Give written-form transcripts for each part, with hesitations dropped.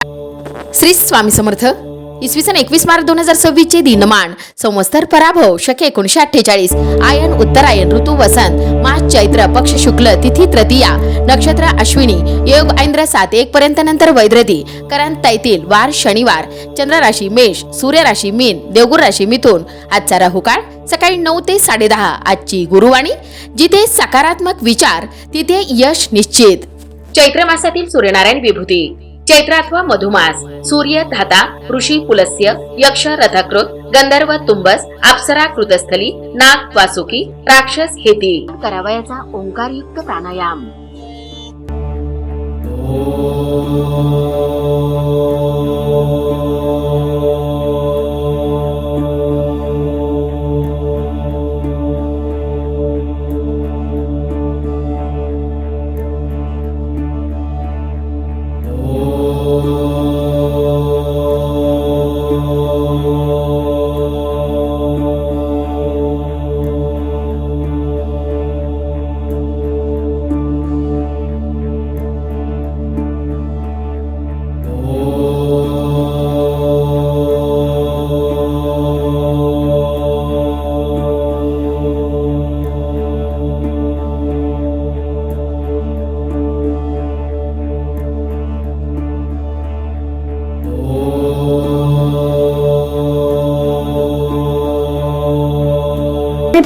श्री स्वामी समर्थ. इसवी सन 21 मार्च 2026 चे दिनमान संवत्सर पराभव शके 1948 आयन उत्तरायण ऋतू वसंत मास चैत्र पक्ष शुक्ल तिथी तृतीया नक्षत्र अश्विनी योग ऐंद्र 7:01 पर्यंत नंतर वैद्रती करण तैतील वार शनिवार चंद्र राशी मेष सूर्य राशी मीन देवगुरु राशी मिथुन. आजचा राहुकाळ सकाळी 9 ते 10:30. आजची गुरुवाणी जिथे सकारात्मक विचार तिथे यश निश्चित. चैत्र मासातील सूर्यनारायण विभूती चैत्र अथवा मधुमास सूर्य धाता ऋषी पुलस्य यक्ष रथकृत गंधर्व तुंबस अप्सरा कृतस्थली नाग वासुकी राक्षस हेती. करावयाचा ओंकारयुक्त प्राणायाम.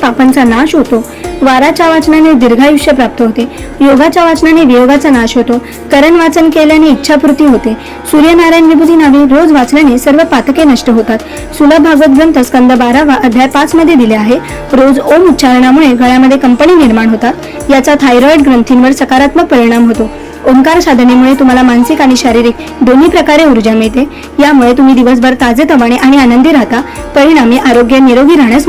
पापांचा नाश होतो. वाराच्या वाचनाने दीर्घायुष्य प्राप्त होते. योगाच्या वाचनाने वियोगाचा नाश होतो. करण वाचन केल्याने इच्छापूर्ती होते. सूर्यनारायण विभूती नावे रोज वाचल्याने सर्व पातके नष्ट होतात. सुलभ भागवत ग्रंथ स्कंद 12 अध्याय 5 मध्ये दिले आहे. रोज ओम उच्चारणामुळे गळ्यामध्ये कंपनी निर्माण होतात. याचा थायरॉइड ग्रंथींवर सकारात्मक परिणाम होतो. ओंकार साधनेमुळे तुम्हाला मानसिक आणि शारीरिक दोन्ही प्रकारे ऊर्जा मिळते. यामुळे तुम्ही दिवसभर ताजेतवाने आणि आनंदी राहता. परिणामी आरोग्य निरोगी राहण्यास